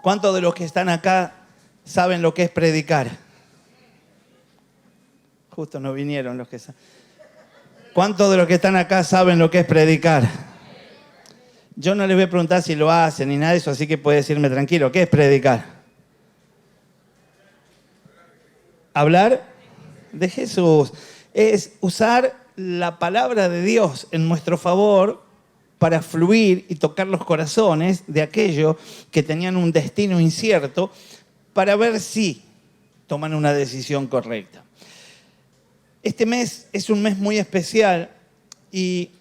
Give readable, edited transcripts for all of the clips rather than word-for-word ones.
¿Cuántos de los que están acá saben lo que es predicar? Justo no vinieron los que saben. ¿Cuántos de los que están acá saben lo que es predicar? Yo no les voy a preguntar si lo hacen ni nada de eso, así que puede decirme tranquilo. ¿Qué es predicar? Hablar de Jesús. Es usar la palabra de Dios en nuestro favor para fluir y tocar los corazones de aquellos que tenían un destino incierto para ver si toman una decisión correcta. Este mes es un mes muy especial y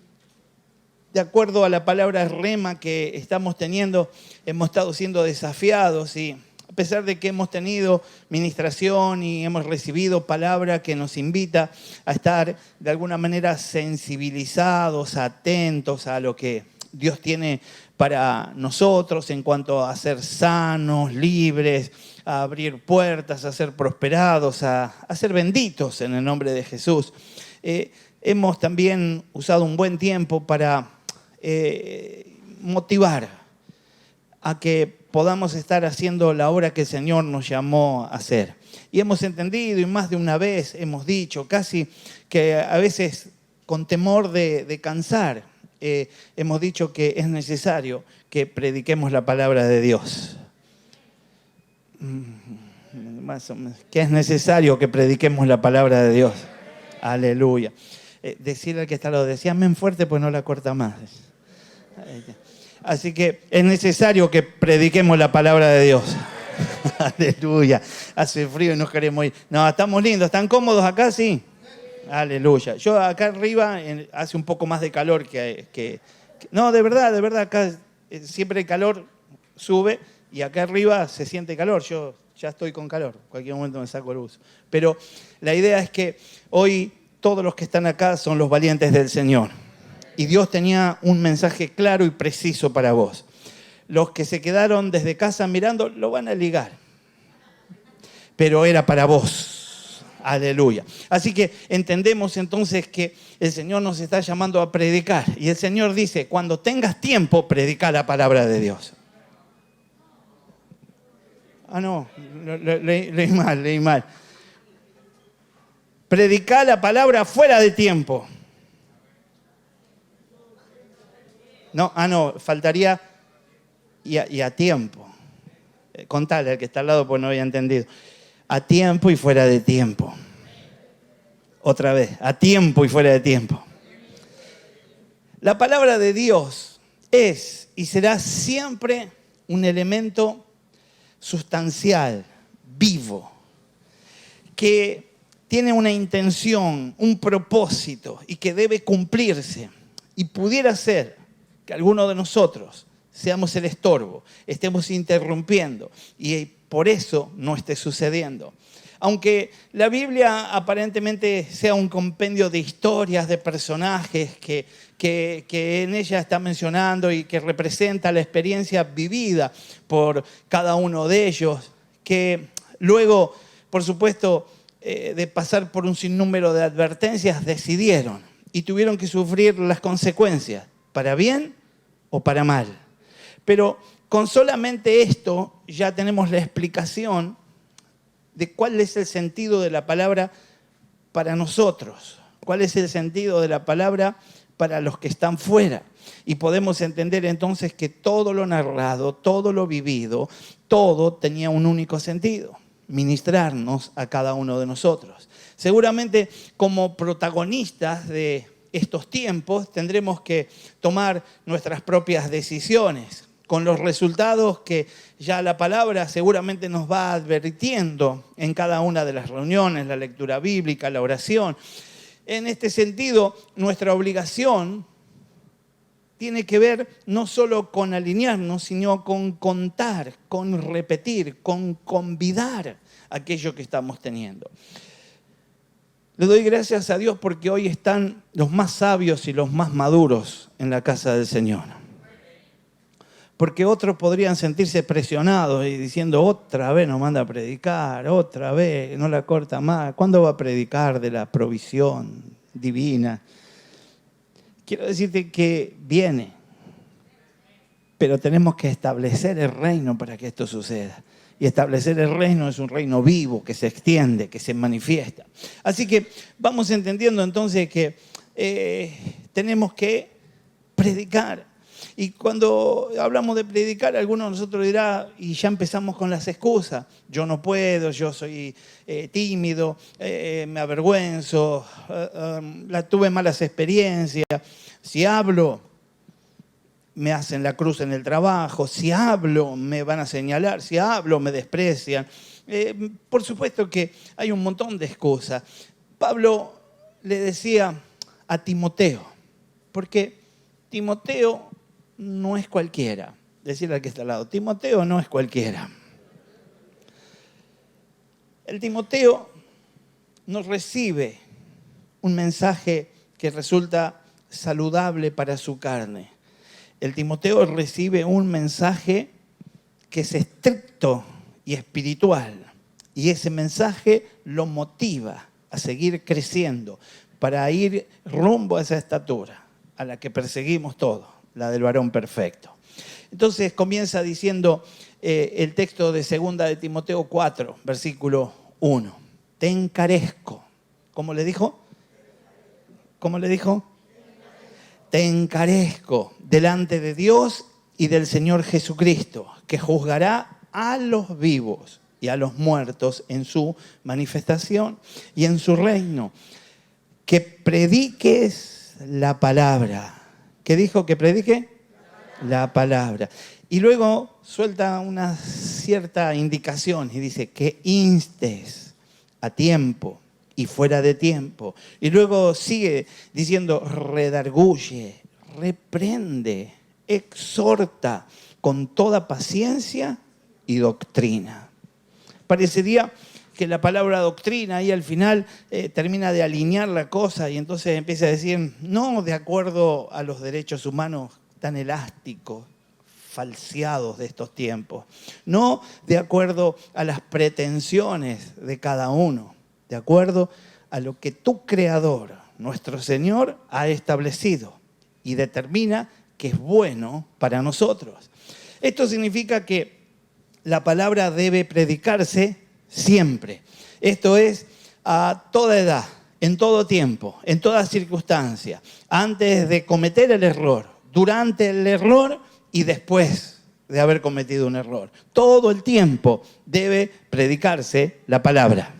de acuerdo a la palabra rema que estamos teniendo, hemos estado siendo desafiados y a pesar de que hemos tenido ministración y hemos recibido palabra que nos invita a estar de alguna manera sensibilizados, atentos a lo que Dios tiene para nosotros en cuanto a ser sanos, libres, a abrir puertas, a ser prosperados, a ser benditos en el nombre de Jesús. Hemos también usado un buen tiempo para motivar a que podamos estar haciendo la obra que el Señor nos llamó a hacer. Y hemos entendido y más de una vez hemos dicho, casi que a veces con temor de cansar, hemos dicho que es necesario que prediquemos la palabra de Dios. Más o menos, que es necesario que prediquemos la palabra de Dios. Aleluya. Decirle al que está al lado, decía amén fuerte, pues no la corta más. Así que es necesario que prediquemos la palabra de Dios. Aleluya. Hace frío y nos queremos ir. No, estamos lindos. ¿Están cómodos acá? Sí. Aleluya. Yo acá arriba hace un poco más de calor que... No, de verdad, acá siempre el calor sube y acá arriba se siente calor. Yo ya estoy con calor. En cualquier momento me saco el uso. Pero la idea es que hoy todos los que están acá son los valientes del Señor. Y Dios tenía un mensaje claro y preciso para vos. Los que se quedaron desde casa mirando lo van a ligar. Pero era para vos. Aleluya. Así que entendemos entonces que el Señor nos está llamando a predicar. Y el Señor dice, cuando tengas tiempo, predica la palabra de Dios. Ah, no, leí mal. Predica la palabra fuera de tiempo. No, faltaría y a tiempo. Contale al que está al lado porque no había entendido. A tiempo y fuera de tiempo. Otra vez, a tiempo y fuera de tiempo. La palabra de Dios es y será siempre un elemento sustancial, vivo, que tiene una intención, un propósito y que debe cumplirse. Y pudiera ser que alguno de nosotros seamos el estorbo, estemos interrumpiendo y por eso no esté sucediendo. Aunque la Biblia aparentemente sea un compendio de historias, de personajes que en ella está mencionando y que representa la experiencia vivida por cada uno de ellos, que luego, por supuesto, de pasar por un sinnúmero de advertencias, decidieron y tuvieron que sufrir las consecuencias, para bien o para mal. Pero con solamente esto ya tenemos la explicación de cuál es el sentido de la palabra para nosotros, cuál es el sentido de la palabra para los que están fuera. Y podemos entender entonces que todo lo narrado, todo lo vivido, todo tenía un único sentido: ministrarnos a cada uno de nosotros. Seguramente como protagonistas de estos tiempos tendremos que tomar nuestras propias decisiones, con los resultados que ya la palabra seguramente nos va advirtiendo en cada una de las reuniones, la lectura bíblica, la oración. En este sentido, nuestra obligación tiene que ver no solo con alinearnos, sino con contar, con repetir, con convidar aquello que estamos teniendo. Le doy gracias a Dios porque hoy están los más sabios y los más maduros en la casa del Señor. Porque otros podrían sentirse presionados y diciendo, otra vez nos manda a predicar, otra vez, no la corta más. ¿Cuándo va a predicar de la provisión divina? Quiero decirte que viene. pero tenemos que establecer el reino para que esto suceda. Y establecer el reino es un reino vivo, que se extiende, que se manifiesta. Así que vamos entendiendo entonces que tenemos que predicar. Y cuando hablamos de predicar, algunos de nosotros dirán, y ya empezamos con las excusas. Yo no puedo, yo soy tímido, me avergüenzo, tuve malas experiencias. Si hablo, me hacen la cruz en el trabajo. Si hablo, me van a señalar. Si hablo, me desprecian. Por supuesto que hay un montón de excusas. Pablo le decía a Timoteo, porque Timoteo no es cualquiera. Decirle al que está al lado, Timoteo no es cualquiera. El Timoteo nos recibe un mensaje que resulta saludable para su carne. El Timoteo recibe un mensaje que es estricto y espiritual. Y ese mensaje lo motiva a seguir creciendo para ir rumbo a esa estatura a la que perseguimos todos, la del varón perfecto. Entonces comienza diciendo el texto de 2 de Timoteo 4, versículo 1. Te encarezco. ¿Cómo le dijo? ¿Cómo le dijo? Te encarezco delante de Dios y del Señor Jesucristo, que juzgará a los vivos y a los muertos en su manifestación y en su reino. Que prediques la palabra. ¿Qué dijo que predique? La palabra. Y luego suelta una cierta indicación y dice que instes a tiempo y fuera de tiempo. Y luego sigue diciendo redarguye, reprende, exhorta con toda paciencia y doctrina. Parecería que la palabra doctrina ahí al final termina de alinear la cosa y entonces empieza a decir, no de acuerdo a los derechos humanos tan elásticos, falseados de estos tiempos, no de acuerdo a las pretensiones de cada uno, de acuerdo a lo que tu Creador, nuestro Señor, ha establecido y determina que es bueno para nosotros. Esto significa que la palabra debe predicarse siempre. Esto es a toda edad, en todo tiempo, en toda circunstancia, antes de cometer el error, durante el error y después de haber cometido un error. Todo el tiempo debe predicarse la palabra.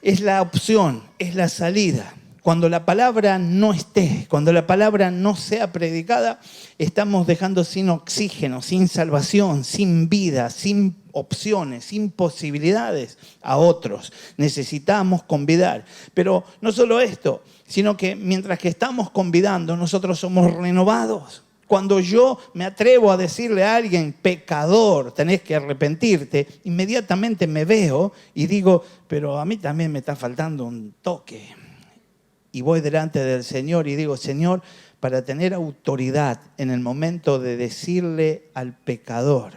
Es la opción, es la salida. Cuando la palabra no esté, cuando la palabra no sea predicada, estamos dejando sin oxígeno, sin salvación, sin vida, sin opciones, sin posibilidades a otros. Necesitamos convidar. Pero no solo esto, sino que mientras que estamos convidando, nosotros somos renovados. Cuando yo me atrevo a decirle a alguien, pecador, tenés que arrepentirte, inmediatamente me veo y digo, pero a mí también me está faltando un toque. Y voy delante del Señor y digo, Señor, para tener autoridad en el momento de decirle al pecador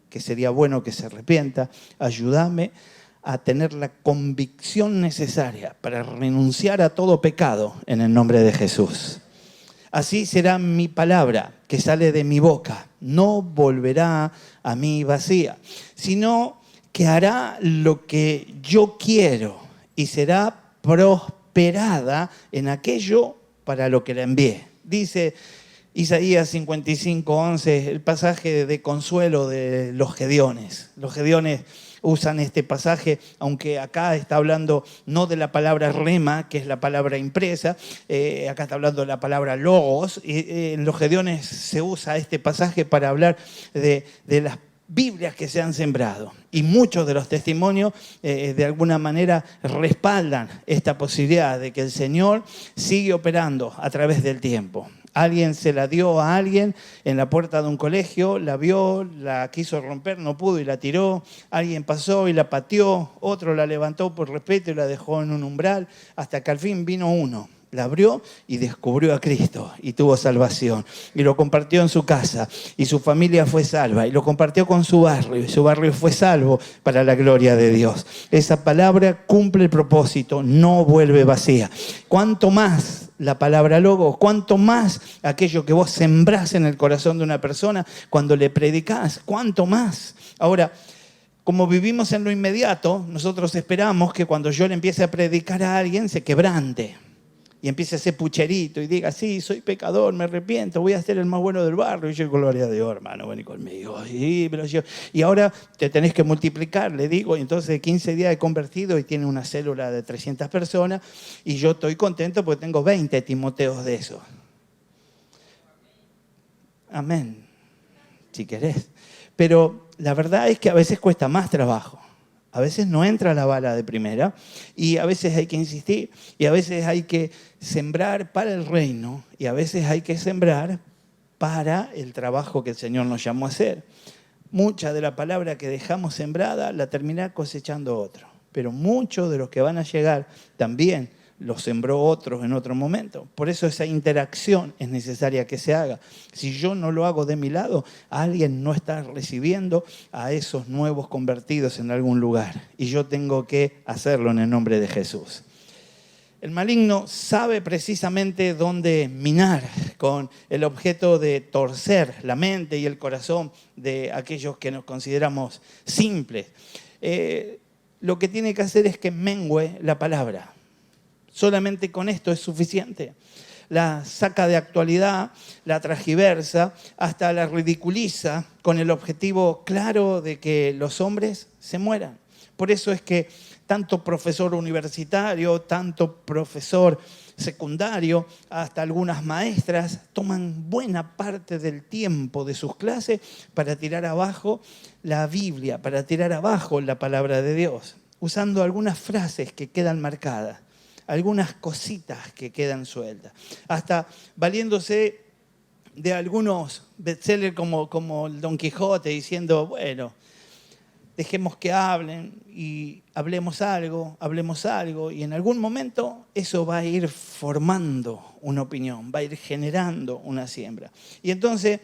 que sería bueno que se arrepienta, ayúdame a tener la convicción necesaria para renunciar a todo pecado en el nombre de Jesús. Así será mi palabra que sale de mi boca. No volverá a mí vacía, sino que hará lo que yo quiero y será prosperada en aquello para lo que la envié. Dice Isaías 55:11, el pasaje de consuelo de los Gedeones. Los Gedeones usan este pasaje, aunque acá está hablando no de la palabra rema, que es la palabra impresa, acá está hablando de la palabra logos. En los Gedeones se usa este pasaje para hablar de las Biblias que se han sembrado. Y muchos de los testimonios de alguna manera respaldan esta posibilidad de que el Señor sigue operando a través del tiempo. Alguien se la dio a alguien en la puerta de un colegio, la vio, la quiso romper, no pudo y la tiró. Alguien pasó y la pateó, otro la levantó por respeto y la dejó en un umbral, hasta que al fin vino uno. La abrió y descubrió a Cristo y tuvo salvación. Y lo compartió en su casa y su familia fue salva. Y lo compartió con su barrio y su barrio fue salvo para la gloria de Dios. Esa palabra cumple el propósito, no vuelve vacía. Cuanto más la palabra logos, cuánto más aquello que vos sembrás en el corazón de una persona cuando le predicás, cuánto más. Ahora, como vivimos en lo inmediato, nosotros esperamos que cuando yo le empiece a predicar a alguien se quebrante y empiece a ser pucherito y diga, sí, soy pecador, me arrepiento, voy a ser el más bueno del barrio. Y yo, gloria a Dios, hermano, vení conmigo. Y ahora te tenés que multiplicar, le digo. Y entonces 15 días he convertido y tiene una célula de 300 personas. Y yo estoy contento porque tengo 20 Timoteos de esos. Amén, si querés. Pero la verdad es que a veces cuesta más trabajo. A veces no entra la bala de primera y a veces hay que insistir y a veces hay que sembrar para el reino y a veces hay que sembrar para el trabajo que el Señor nos llamó a hacer. Mucha de la palabra que dejamos sembrada la termina cosechando otro, pero muchos de los que van a llegar también los sembró otros en otro momento. Por eso esa interacción es necesaria que se haga. Si yo no lo hago de mi lado, alguien no está recibiendo a esos nuevos convertidos en algún lugar. Y yo tengo que hacerlo en el nombre de Jesús. El maligno sabe precisamente dónde minar con el objeto de torcer la mente y el corazón de aquellos que nos consideramos simples. Lo que tiene que hacer es que mengüe la palabra. Solamente con esto es suficiente. La saca de actualidad, la transgiversa, hasta la ridiculiza con el objetivo claro de que los hombres se mueran. Por eso es que tanto profesor universitario, tanto profesor secundario, hasta algunas maestras toman buena parte del tiempo de sus clases para tirar abajo la Biblia, para tirar abajo la palabra de Dios, usando algunas frases que quedan marcadas, algunas cositas que quedan sueltas, hasta valiéndose de algunos bestsellers como el Don Quijote, diciendo, bueno, dejemos que hablen y hablemos algo, y en algún momento eso va a ir formando una opinión, va a ir generando una siembra. Y entonces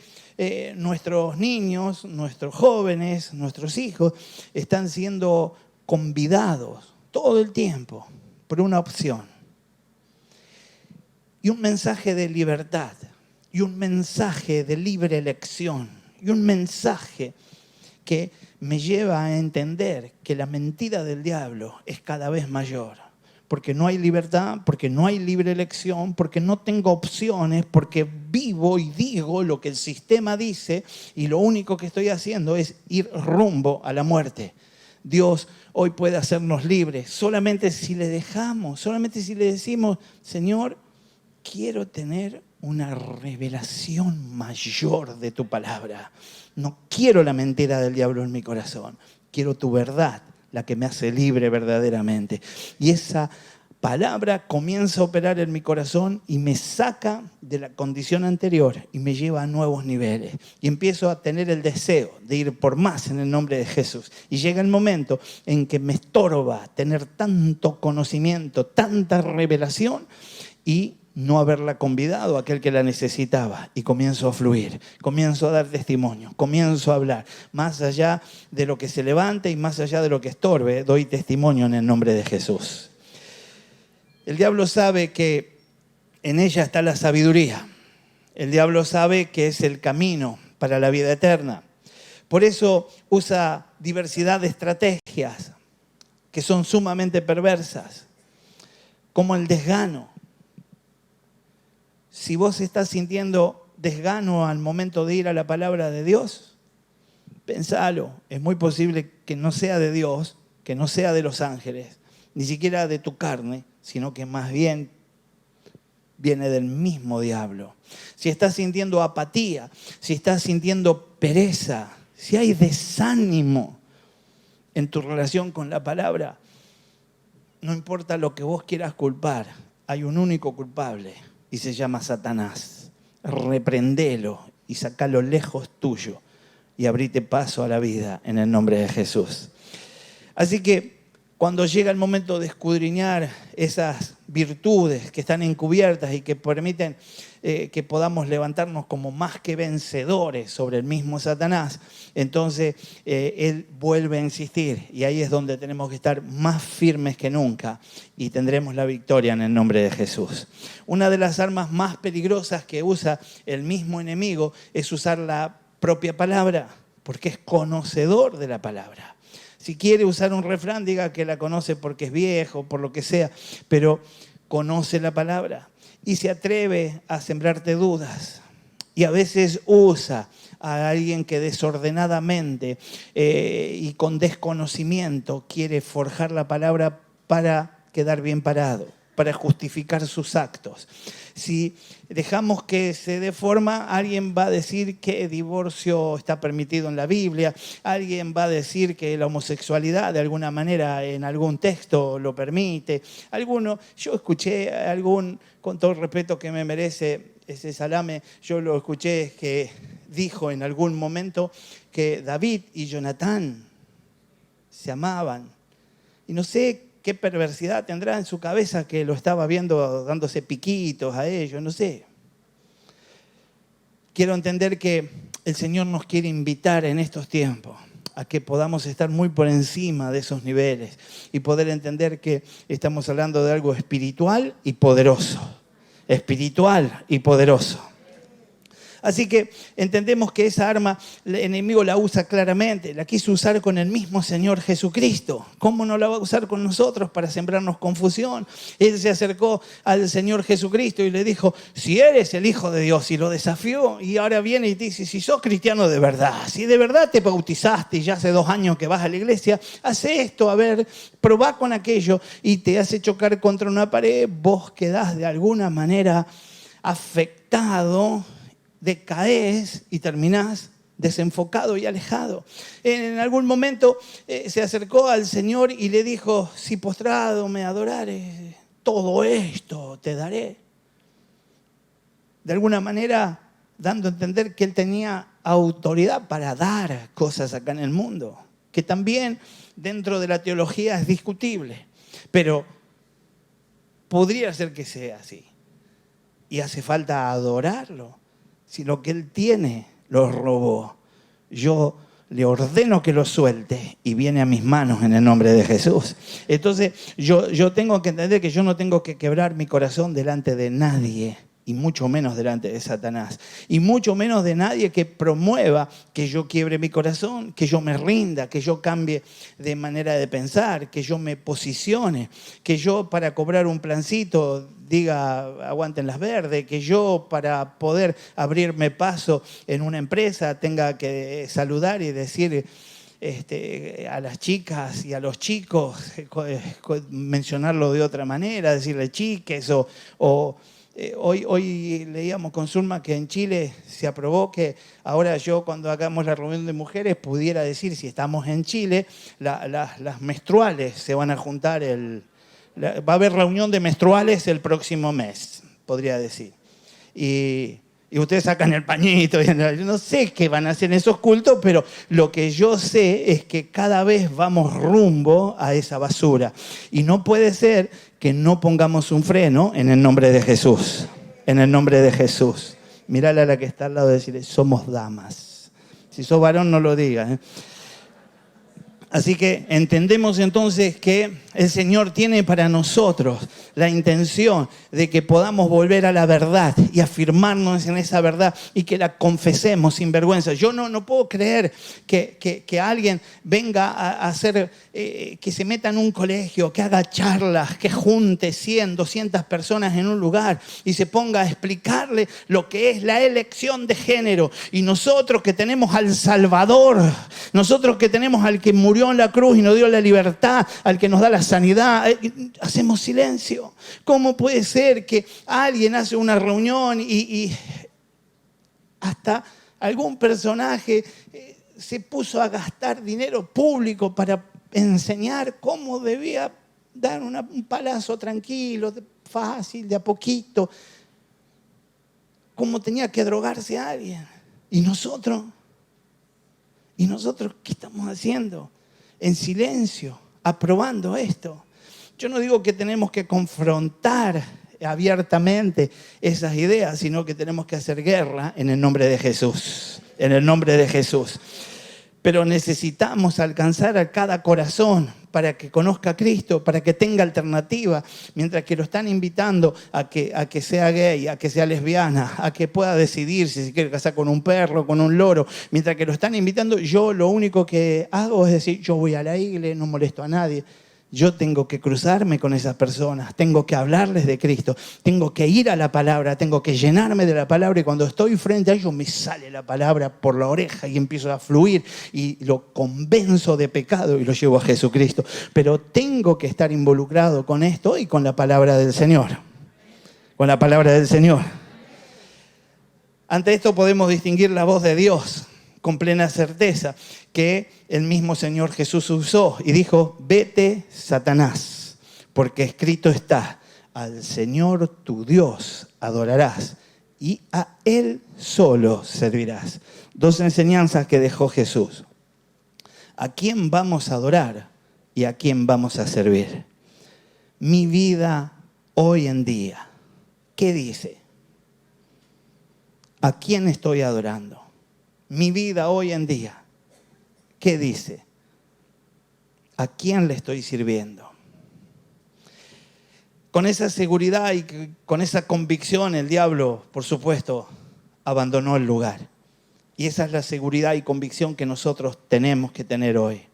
nuestros niños, nuestros jóvenes, nuestros hijos están siendo convidados todo el tiempo por una opción y un mensaje de libertad y un mensaje de libre elección y un mensaje que me lleva a entender que la mentira del diablo es cada vez mayor, porque no hay libertad, porque no hay libre elección, porque no tengo opciones, porque vivo y digo lo que el sistema dice y lo único que estoy haciendo es ir rumbo a la muerte. Dios hoy puede hacernos libres solamente si le dejamos, solamente si le decimos, Señor, quiero tener una revelación mayor de tu palabra. No quiero la mentira del diablo en mi corazón, quiero tu verdad, la que me hace libre verdaderamente. Y esa palabra comienza a operar en mi corazón y me saca de la condición anterior y me lleva a nuevos niveles. Y empiezo a tener el deseo de ir por más en el nombre de Jesús. Y llega el momento en que me estorba tener tanto conocimiento, tanta revelación y no haberla convidado a aquel que la necesitaba. Y comienzo a fluir, comienzo a dar testimonio, comienzo a hablar. Más allá de lo que se levante y más allá de lo que estorbe, doy testimonio en el nombre de Jesús. El diablo sabe que en ella está la sabiduría. El diablo sabe que es el camino para la vida eterna. Por eso usa diversidad de estrategias que son sumamente perversas, como el desgano. Si vos estás sintiendo desgano al momento de ir a la palabra de Dios, pensalo. Es muy posible que no sea de Dios, que no sea de los ángeles, ni siquiera de tu carne, sino que más bien viene del mismo diablo. Si estás sintiendo apatía, si estás sintiendo pereza, si hay desánimo en tu relación con la palabra, no importa lo que vos quieras culpar, hay un único culpable y se llama Satanás. Reprendelo y sacalo lejos tuyo y abrite paso a la vida en el nombre de Jesús. Así que cuando llega el momento de escudriñar esas virtudes que están encubiertas y que permiten que podamos levantarnos como más que vencedores sobre el mismo Satanás, entonces él vuelve a insistir y ahí es donde tenemos que estar más firmes que nunca y tendremos la victoria en el nombre de Jesús. Una de las armas más peligrosas que usa el mismo enemigo es usar la propia palabra, porque es conocedor de la palabra. Si quiere usar un refrán, diga que la conoce porque es viejo, por lo que sea, pero conoce la palabra y se atreve a sembrarte dudas. Y a veces usa a alguien que desordenadamente y con desconocimiento quiere forjar la palabra para quedar bien parado, para justificar sus actos. Si dejamos que se deforma, alguien va a decir que el divorcio está permitido en la Biblia, alguien va a decir que la homosexualidad de alguna manera en algún texto lo permite. Yo escuché con todo el respeto que me merece ese salame, yo lo escuché que dijo en algún momento que David y Jonatán se amaban. Y no sé qué perversidad tendrá en su cabeza que lo estaba viendo dándose piquitos a ellos, no sé. Quiero entender que el Señor nos quiere invitar en estos tiempos a que podamos estar muy por encima de esos niveles y poder entender que estamos hablando de algo espiritual y poderoso. Espiritual y poderoso. Así que entendemos que esa arma el enemigo la usa claramente, la quiso usar con el mismo Señor Jesucristo. ¿Cómo no la va a usar con nosotros para sembrarnos confusión? Él se acercó al Señor Jesucristo y le dijo, si eres el Hijo de Dios, y lo desafió, y ahora viene y te dice, si sos cristiano de verdad, si de verdad te bautizaste y ya hace 2 años que vas a la iglesia, hace esto, a ver, probá con aquello y te hace chocar contra una pared, vos quedás de alguna manera afectado, decaes y terminás desenfocado y alejado. En algún momento se acercó al Señor y le dijo, si postrado me adorares, todo esto te daré. De alguna manera dando a entender que él tenía autoridad para dar cosas acá en el mundo, que también dentro de la teología es discutible, pero podría ser que sea así. Y hace falta adorarlo. Si lo que él tiene lo robó, yo le ordeno que lo suelte y viene a mis manos en el nombre de Jesús. Entonces yo tengo que entender que yo no tengo que quebrar mi corazón delante de nadie, y mucho menos delante de Satanás, y mucho menos de nadie que promueva que yo quiebre mi corazón, que yo me rinda, que yo cambie de manera de pensar, que yo me posicione, que yo para cobrar un plancito diga aguanten las verdes, que yo para poder abrirme paso en una empresa tenga que saludar y decir a las chicas y a los chicos, mencionarlo de otra manera, decirle chiques Hoy leíamos con Zulma que en Chile se aprobó que ahora yo cuando hagamos la reunión de mujeres pudiera decir, si estamos en Chile, las menstruales se van a juntar, va a haber reunión de menstruales el próximo mes, podría decir. Y ustedes sacan el pañito, yo no sé qué van a hacer en esos cultos, pero lo que yo sé es que cada vez vamos rumbo a esa basura. Y no puede ser que no pongamos un freno en el nombre de Jesús. En el nombre de Jesús. Mirale a la que está al lado y decirle, somos damas. Si sos varón, no lo digas. Así que entendemos entonces que el Señor tiene para nosotros la intención de que podamos volver a la verdad y afirmarnos en esa verdad y que la confesemos sin vergüenza. Yo no puedo creer que alguien venga a hacer, que se meta en un colegio, que haga charlas, que junte 100, 200 personas en un lugar y se ponga a explicarle lo que es la elección de género. Y nosotros que tenemos al Salvador, nosotros que tenemos al que murió en la cruz y nos dio la libertad, al que nos da la sanidad, hacemos silencio. ¿Cómo puede ser que alguien hace una reunión y hasta algún personaje se puso a gastar dinero público para enseñar cómo debía dar un palazo tranquilo, fácil, de a poquito, cómo tenía que drogarse a alguien? ¿Y nosotros qué estamos haciendo? En silencio, aprobando esto. Yo no digo que tenemos que confrontar abiertamente esas ideas, sino que tenemos que hacer guerra en el nombre de Jesús. En el nombre de Jesús. Pero necesitamos alcanzar a cada corazón para que conozca a Cristo, para que tenga alternativa, mientras que lo están invitando a que sea gay, a que sea lesbiana, a que pueda decidir si se quiere casar con un perro, con un loro. Mientras que lo están invitando, yo lo único que hago es decir, yo voy a la iglesia, no molesto a nadie. Yo tengo que cruzarme con esas personas, tengo que hablarles de Cristo, tengo que ir a la palabra, tengo que llenarme de la palabra y cuando estoy frente a ellos me sale la palabra por la oreja y empiezo a fluir y lo convenzo de pecado y lo llevo a Jesucristo. Pero tengo que estar involucrado con esto y con la palabra del Señor. Con la palabra del Señor. Ante esto podemos distinguir la voz de Dios con plena certeza que el mismo Señor Jesús usó y dijo, vete, Satanás, porque escrito está, al Señor tu Dios adorarás y a Él solo servirás. Dos enseñanzas que dejó Jesús. ¿A quién vamos a adorar y a quién vamos a servir? Mi vida hoy en día, ¿qué dice? ¿A quién estoy adorando? Mi vida hoy en día, ¿qué dice? ¿A quién le estoy sirviendo? Con esa seguridad y con esa convicción, el diablo, por supuesto, abandonó el lugar. Y esa es la seguridad y convicción que nosotros tenemos que tener hoy.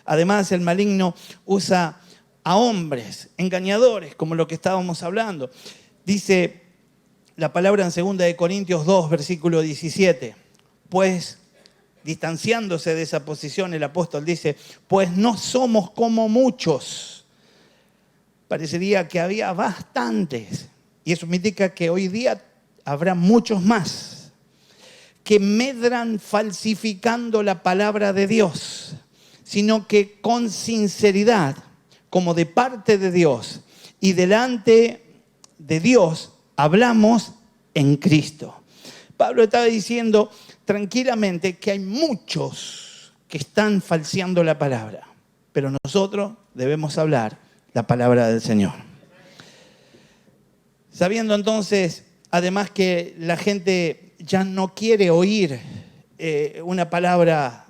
Además, el maligno usa a hombres engañadores, como lo que estábamos hablando. Dice la palabra en 2 Corintios 2, versículo 17. Pues, distanciándose de esa posición, el apóstol dice, pues no somos como muchos. Parecería que había bastantes. Y eso indica que hoy día habrá muchos más que medran falsificando la palabra de Dios, sino que con sinceridad, como de parte de Dios y delante de Dios, hablamos en Cristo. Pablo estaba diciendo tranquilamente que hay muchos que están falseando la palabra, pero nosotros debemos hablar la palabra del Señor. Sabiendo entonces, además que la gente ya no quiere oír una palabra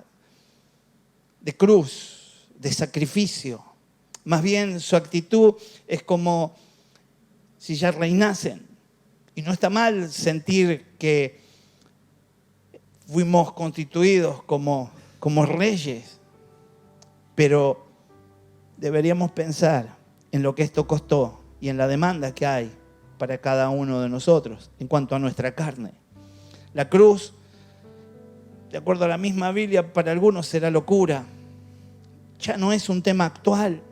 de cruz, de sacrificio, más bien su actitud es como si ya reinasen. Y no está mal sentir que fuimos constituidos como reyes, pero deberíamos pensar en lo que esto costó y en la demanda que hay para cada uno de nosotros en cuanto a nuestra carne. La cruz, de acuerdo a la misma Biblia, para algunos será locura. Ya no es un tema actual.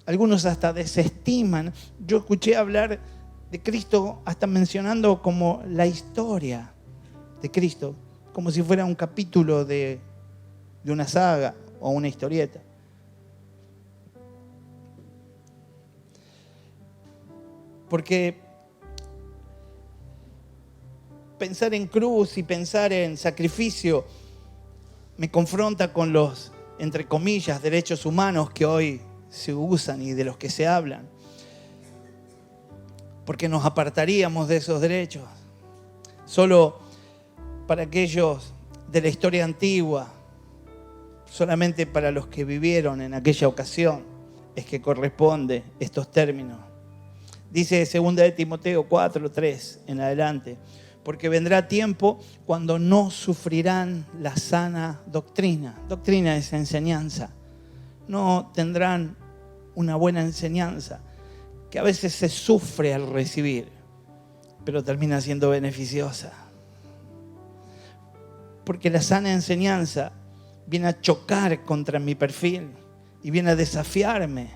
Algunos hasta desestiman. Yo escuché hablar de Cristo hasta mencionando como la historia de Cristo, como si fuera un capítulo de una saga o una historieta. Porque pensar en cruz y pensar en sacrificio me confronta con los, entre comillas, derechos humanos que hoy se usan y de los que se hablan. Porque nos apartaríamos de esos derechos. Solo para aquellos de la historia antigua, solamente para los que vivieron en aquella ocasión, es que corresponde estos términos. Dice 2 Timoteo 4:3 en adelante, porque vendrá tiempo cuando no sufrirán la sana doctrina. Doctrina es enseñanza. No tendrán una buena enseñanza, que a veces se sufre al recibir, pero termina siendo beneficiosa. Porque la sana enseñanza viene a chocar contra mi perfil y viene a desafiarme.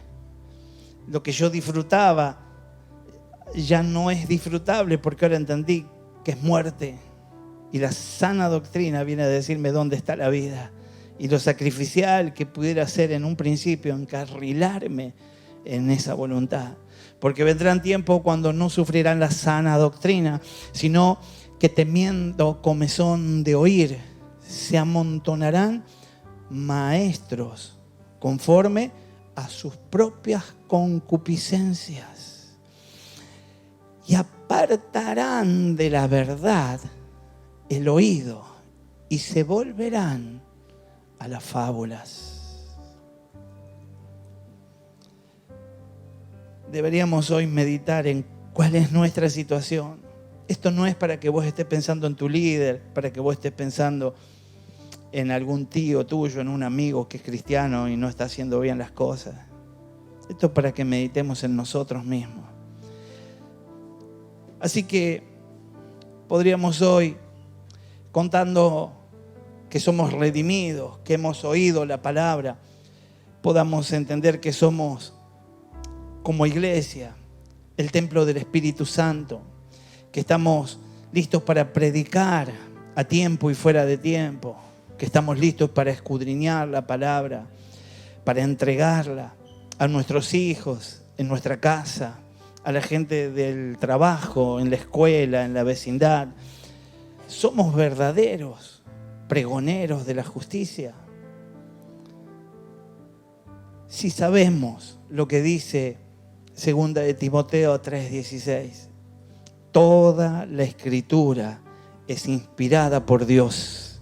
Lo que yo disfrutaba ya no es disfrutable porque ahora entendí que es muerte. Y la sana doctrina viene a decirme dónde está la vida. Y lo sacrificial que pudiera ser en un principio, encarrilarme en esa voluntad. Porque vendrán tiempos cuando no sufrirán la sana doctrina, sino que temiendo comezón de oír, se amontonarán maestros conforme a sus propias concupiscencias. y apartarán de la verdad el oído y se volverán a las fábulas. Deberíamos hoy meditar en cuál es nuestra situación. Esto no es para que vos estés pensando en tu líder, para que vos estés pensando en algún tío tuyo, en un amigo que es cristiano y no está haciendo bien las cosas. Esto es para que meditemos en nosotros mismos. Así que podríamos hoy, contando que somos redimidos, que hemos oído la palabra, podamos entender que somos como iglesia, el templo del Espíritu Santo, que estamos listos para predicar a tiempo y fuera de tiempo, que estamos listos para escudriñar la palabra, para entregarla a nuestros hijos, en nuestra casa, a la gente del trabajo, en la escuela, en la vecindad. Somos verdaderos pregoneros de la justicia. Si sabemos lo que dice 2 de Timoteo 3:16, toda la escritura es inspirada por Dios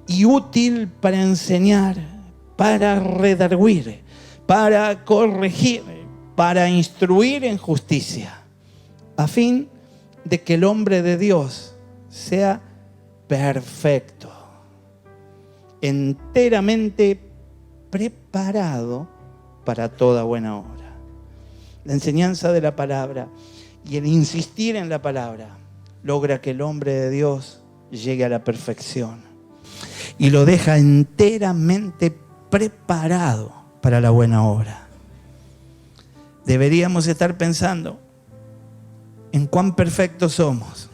y útil para enseñar, para redarguir, para corregir, para instruir en justicia, a fin de que el hombre de Dios sea perfecto, enteramente preparado para toda buena obra. La enseñanza de la palabra y el insistir en la palabra logra que el hombre de Dios llegue a la perfección y lo deja enteramente preparado para la buena obra. Deberíamos estar pensando en cuán perfectos somos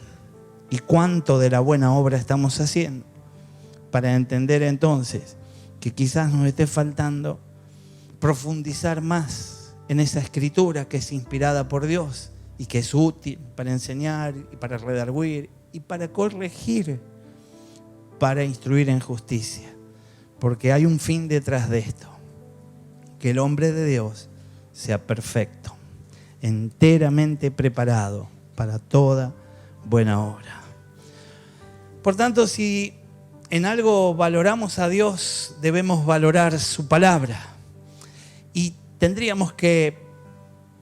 y cuánto de la buena obra estamos haciendo, para entender entonces que quizás nos esté faltando profundizar más en esa escritura que es inspirada por Dios y que es útil para enseñar y para redarguir y para corregir, para instruir en justicia. Porque hay un fin detrás de esto: que el hombre de Dios sea perfecto, enteramente preparado para toda buena obra. Por tanto, si en algo valoramos a Dios, debemos valorar su palabra. Y tendríamos que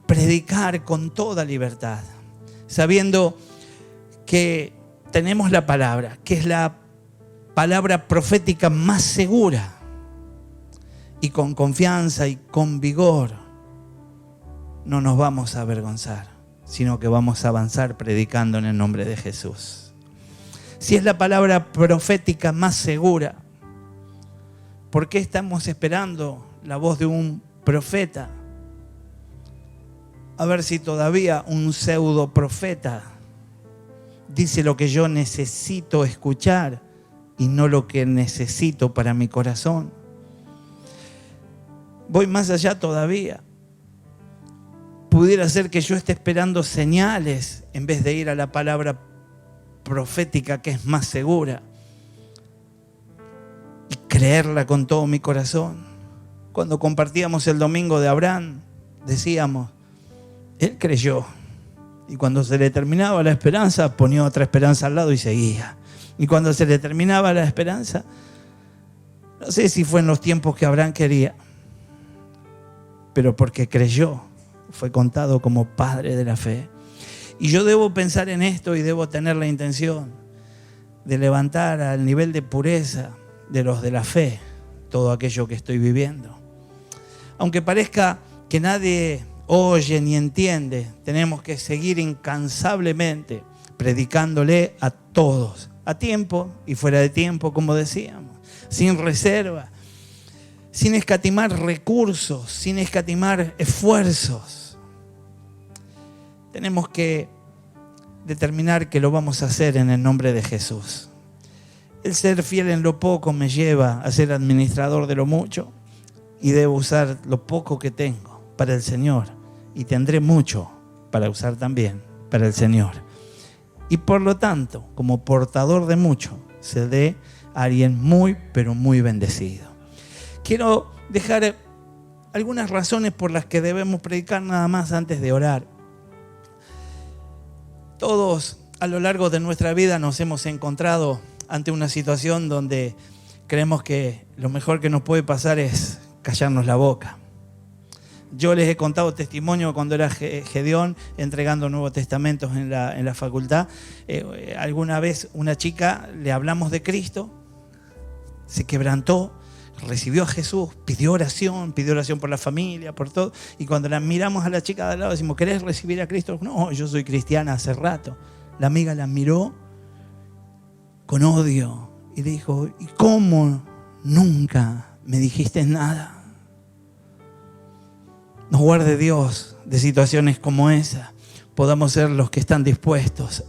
predicar con toda libertad, sabiendo que tenemos la palabra, que es la palabra profética más segura, y con confianza y con vigor no nos vamos a avergonzar, sino que vamos a avanzar predicando en el nombre de Jesús. Si es la palabra profética más segura, ¿por qué estamos esperando la voz de un profeta? A ver si todavía un pseudo profeta dice lo que yo necesito escuchar y no lo que necesito para mi corazón. Voy más allá todavía. Pudiera ser que yo esté esperando señales en vez de ir a la palabra profética, que es más segura, y creerla con todo mi corazón. Cuando compartíamos el domingo de Abraham, decíamos, él creyó, y cuando se le terminaba la esperanza, ponía otra esperanza al lado y seguía. Y cuando se le terminaba la esperanza, no sé si fue en los tiempos que Abraham quería, pero porque creyó, fue contado como padre de la fe. Y yo debo pensar en esto y debo tener la intención de levantar al nivel de pureza de los de la fe todo aquello que estoy viviendo. Aunque parezca que nadie oye ni entiende, tenemos que seguir incansablemente predicándole a todos, a tiempo y fuera de tiempo, como decíamos, sin reserva, sin escatimar recursos, sin escatimar esfuerzos. Tenemos que determinar que lo vamos a hacer en el nombre de Jesús. El ser fiel en lo poco me lleva a ser administrador de lo mucho, y debo usar lo poco que tengo para el Señor, y tendré mucho para usar también para el Señor. Y por lo tanto, como portador de mucho, seré alguien muy, pero muy bendecido. Quiero dejar algunas razones por las que debemos predicar nada más antes de orar. Todos a lo largo de nuestra vida nos hemos encontrado ante una situación donde creemos que lo mejor que nos puede pasar es callarnos la boca. Yo les he contado testimonio cuando era Gedeón entregando Nuevos Testamentos en la facultad. Alguna vez una chica le hablamos de Cristo, se quebrantó, recibió a Jesús, pidió oración por la familia, por todo. Y cuando la miramos a la chica de al lado decimos, ¿querés recibir a Cristo? No, yo soy cristiana hace rato. La amiga la miró con odio y le dijo, ¿y cómo nunca me dijiste nada? Nos guarde Dios de situaciones como esa. Podamos ser los que están dispuestos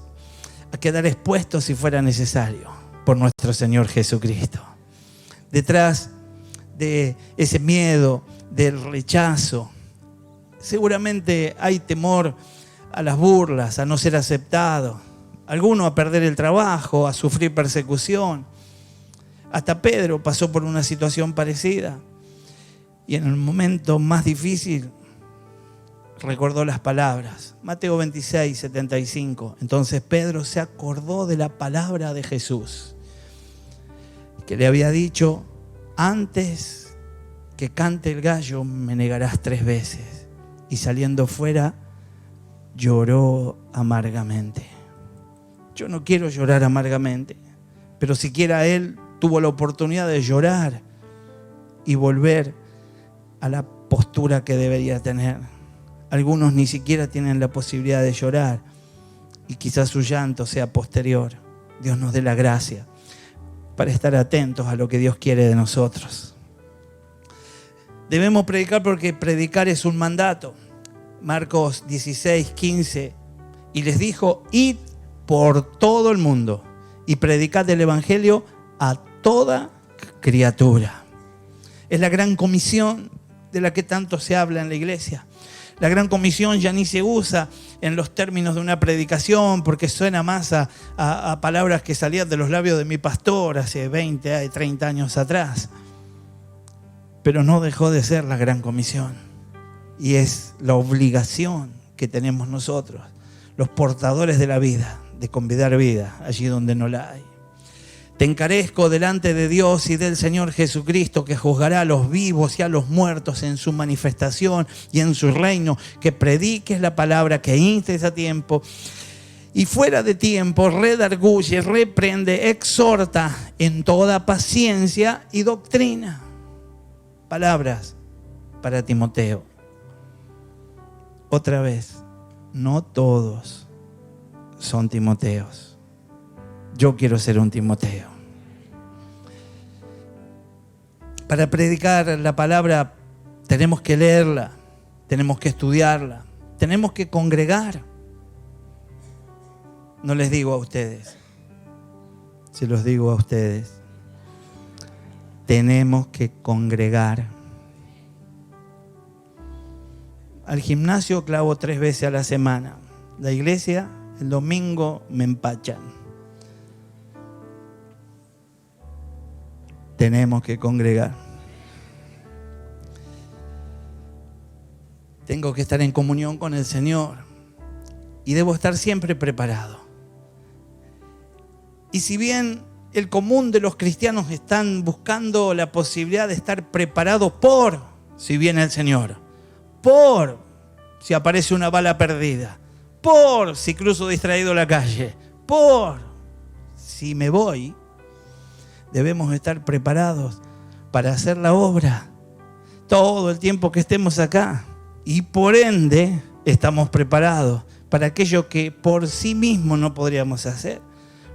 a quedar expuestos si fuera necesario por nuestro Señor Jesucristo. Detrás de ese miedo, del rechazo, seguramente hay temor a las burlas, a no ser aceptado. Algunos a perder el trabajo, a sufrir persecución. Hasta Pedro pasó por una situación parecida. Y en el momento más difícil recordó las palabras. Mateo 26, 75. Entonces Pedro se acordó de la palabra de Jesús, que le había dicho, antes que cante el gallo me negarás 3 veces. Y saliendo fuera lloró amargamente. Yo no quiero llorar amargamente, pero siquiera él tuvo la oportunidad de llorar y volver a la postura que debería tener. Algunos ni siquiera tienen la posibilidad de llorar y quizás su llanto sea posterior. Dios nos dé la gracia para estar atentos a lo que Dios quiere de nosotros. Debemos predicar porque predicar es un mandato. Marcos 16, 15. Y les dijo, id por todo el mundo y predicad el evangelio a toda criatura. Es la gran comisión de la que tanto se habla en la iglesia. La gran comisión ya ni se usa en los términos de una predicación porque suena más a palabras que salían de los labios de mi pastor hace 20, 30 años atrás. Pero no dejó de ser la gran comisión. Y es la obligación que tenemos nosotros, los portadores de la vida, de convidar vida allí donde no la hay. Te encarezco delante de Dios y del Señor Jesucristo, que juzgará a los vivos y a los muertos en su manifestación y en su reino, que prediques la palabra, que instes a tiempo y fuera de tiempo, redarguye, reprende, exhorta en toda paciencia y doctrina. Palabras para Timoteo. Otra vez, no todos son Timoteos. Yo quiero ser un Timoteo. Para predicar la palabra tenemos que leerla, tenemos que estudiarla, tenemos que congregar. No les digo a ustedes, se los digo a ustedes. Tenemos que congregar. Al gimnasio clavo 3 veces a la semana. La iglesia, el domingo me empachan. Tenemos que congregar. Tengo que estar en comunión con el Señor y debo estar siempre preparado. Y si bien el común de los cristianos están buscando la posibilidad de estar preparados por si viene el Señor, por si aparece una bala perdida, por si cruzo distraído la calle, por si me voy, debemos estar preparados para hacer la obra todo el tiempo que estemos acá. Y por ende estamos preparados para aquello que por sí mismo no podríamos hacer.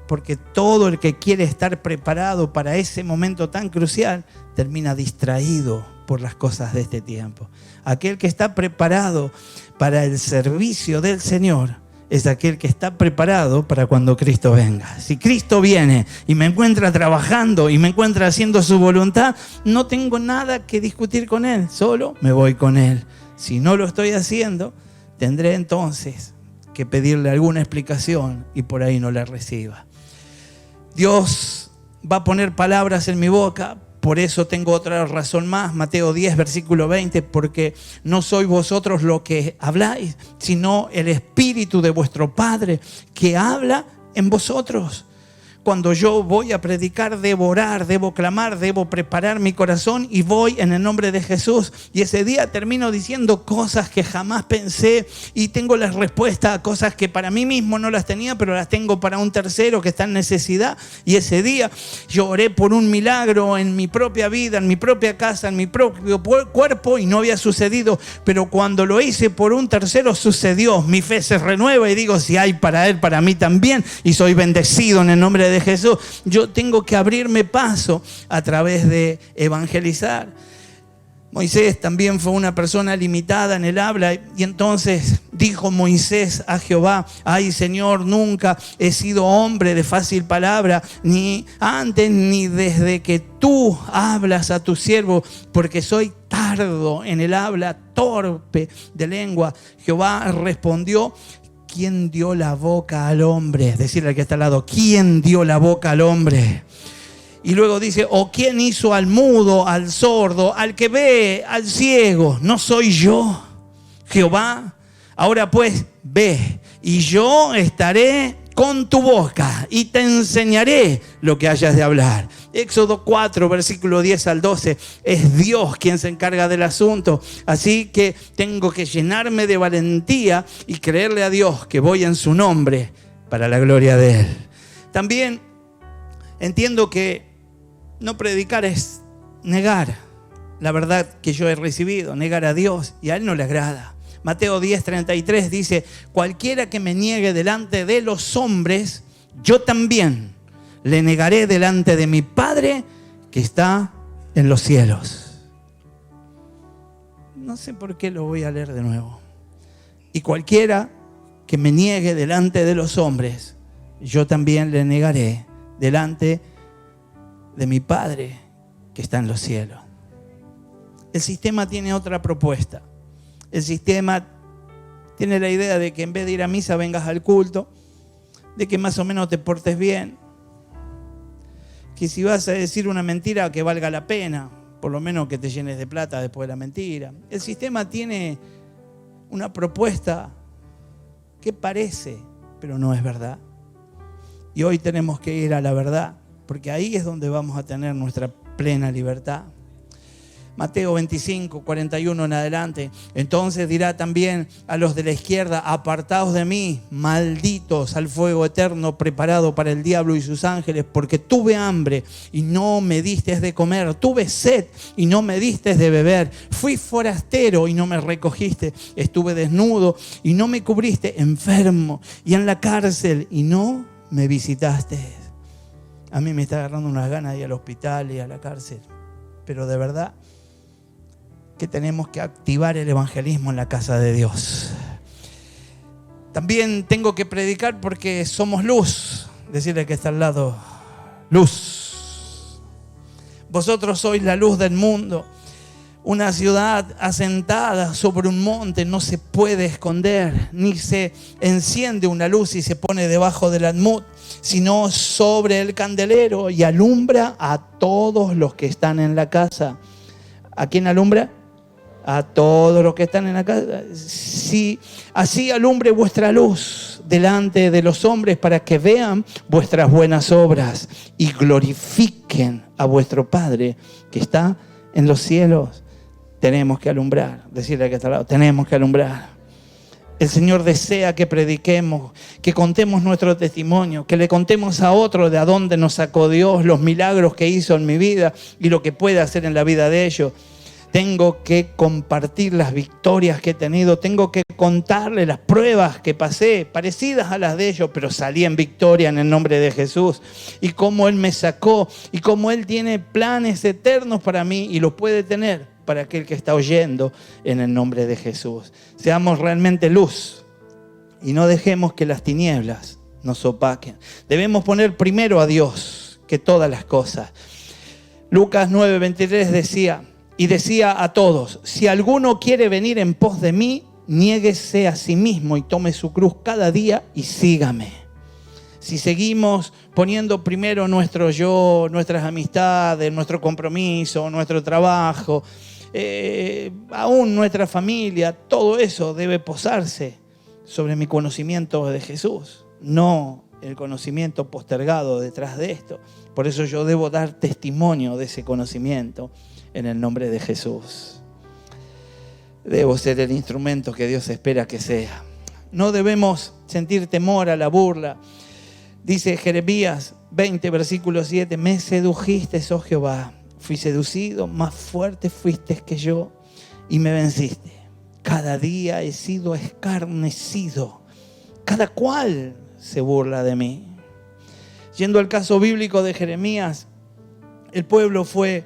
Porque todo el que quiere estar preparado para ese momento tan crucial termina distraído por las cosas de este tiempo. Aquel que está preparado para el servicio del Señor es aquel que está preparado para cuando Cristo venga. Si Cristo viene y me encuentra trabajando y me encuentra haciendo su voluntad, no tengo nada que discutir con Él, solo me voy con Él. Si no lo estoy haciendo, tendré entonces que pedirle alguna explicación y por ahí no la reciba. Dios va a poner palabras en mi boca por eso tengo otra razón más, Mateo 10, versículo 20, porque no sois vosotros lo que habláis, sino el Espíritu de vuestro Padre que habla en vosotros. Cuando yo voy a predicar, debo orar, debo clamar, debo preparar mi corazón y voy en el nombre de Jesús. Y ese día termino diciendo cosas que jamás pensé y tengo las respuestas a cosas que para mí mismo no las tenía, pero las tengo para un tercero que está en necesidad. Y ese día yo oré por un milagro en mi propia vida, en mi propia casa, en mi propio cuerpo y no había sucedido. Pero cuando lo hice por un tercero sucedió. Mi fe se renueva y digo, si hay para él, para mí también. Y soy bendecido en el nombre de Jesús. Yo tengo que abrirme paso a través de evangelizar. Moisés también fue una persona limitada en el habla y entonces dijo Moisés a Jehová: ay, Señor, nunca he sido hombre de fácil palabra, ni antes ni desde que tú hablas a tu siervo, porque soy tardo en el habla, torpe de lengua. Jehová respondió: ¿quién dio la boca al hombre? Decirle al que está al lado: ¿quién dio la boca al hombre? Y luego dice: ¿o quién hizo al mudo, al sordo, al que ve, al ciego? ¿No soy yo, Jehová? Ahora pues, ve, y yo estaré con tu boca y te enseñaré lo que hayas de hablar. Éxodo 4, versículo 10 al 12. Es Dios quien se encarga del asunto. Así que tengo que llenarme de valentía y creerle a Dios que voy en su nombre para la gloria de Él. También entiendo que no predicar es negar la verdad que yo he recibido, negar a Dios, y a Él no le agrada. Mateo 10:33 dice: cualquiera que me niegue delante de los hombres, yo también le negaré delante de mi Padre que está en los cielos. No sé por qué lo voy a leer de nuevo. Y cualquiera que me niegue delante de los hombres, yo también le negaré delante de mi Padre que está en los cielos. El sistema tiene otra propuesta. El sistema tiene la idea de que en vez de ir a misa vengas al culto, de que más o menos te portes bien, que si vas a decir una mentira que valga la pena, por lo menos que te llenes de plata después de la mentira. El sistema tiene una propuesta que parece, pero no es verdad. Y hoy tenemos que ir a la verdad, porque ahí es donde vamos a tener nuestra plena libertad. Mateo 25, 41 en adelante. Entonces dirá también a los de la izquierda: apartaos de mí, malditos, al fuego eterno preparado para el diablo y sus ángeles, porque tuve hambre y no me distes de comer, tuve sed y no me distes de beber, fui forastero y no me recogiste, estuve desnudo y no me cubriste, enfermo y en la cárcel y no me visitaste. A mí me está agarrando unas ganas de ir al hospital y a la cárcel, pero de verdad que tenemos que activar el evangelismo en la casa de Dios. También tengo que predicar porque somos luz. Decirle que está al lado: luz. Vosotros sois la luz del mundo. Una ciudad asentada sobre un monte no se puede esconder, ni se enciende una luz y se pone debajo del almud, sino sobre el candelero y alumbra a todos los que están en la casa. ¿A quién alumbra? A todos los que están en la casa. Si así alumbre vuestra luz delante de los hombres, para que vean vuestras buenas obras y glorifiquen a vuestro Padre que está en los cielos. Tenemos que alumbrar. Decirle que está al lado: tenemos que alumbrar. El Señor desea que prediquemos, que contemos nuestro testimonio, que le contemos a otro de a dónde nos sacó Dios, los milagros que hizo en mi vida y lo que puede hacer en la vida de ellos. Tengo que compartir las victorias que he tenido. Tengo que contarle las pruebas que pasé, parecidas a las de ellos, pero salí en victoria en el nombre de Jesús. Y cómo Él me sacó y cómo Él tiene planes eternos para mí y los puede tener para aquel que está oyendo en el nombre de Jesús. Seamos realmente luz y no dejemos que las tinieblas nos opaquen. Debemos poner primero a Dios que todas las cosas. Lucas 9:23 decía a todos: si alguno quiere venir en pos de mí, niéguese a sí mismo y tome su cruz cada día y sígame. si seguimos poniendo primero nuestro yo, nuestras amistades, nuestro compromiso, nuestro trabajo, aún nuestra familia, todo eso debe posarse sobre mi conocimiento de Jesús, no el conocimiento postergado detrás de esto. Por eso yo debo dar testimonio de ese conocimiento en el nombre de Jesús. Debo ser el instrumento que Dios espera que sea. No debemos sentir temor a la burla. Dice Jeremías 20, versículo 7, me sedujiste, oh Jehová, fui seducido, más fuerte fuiste que yo y me venciste. Cada día he sido escarnecido, cada cual se burla de mí. Yendo al caso bíblico de Jeremías, el pueblo fue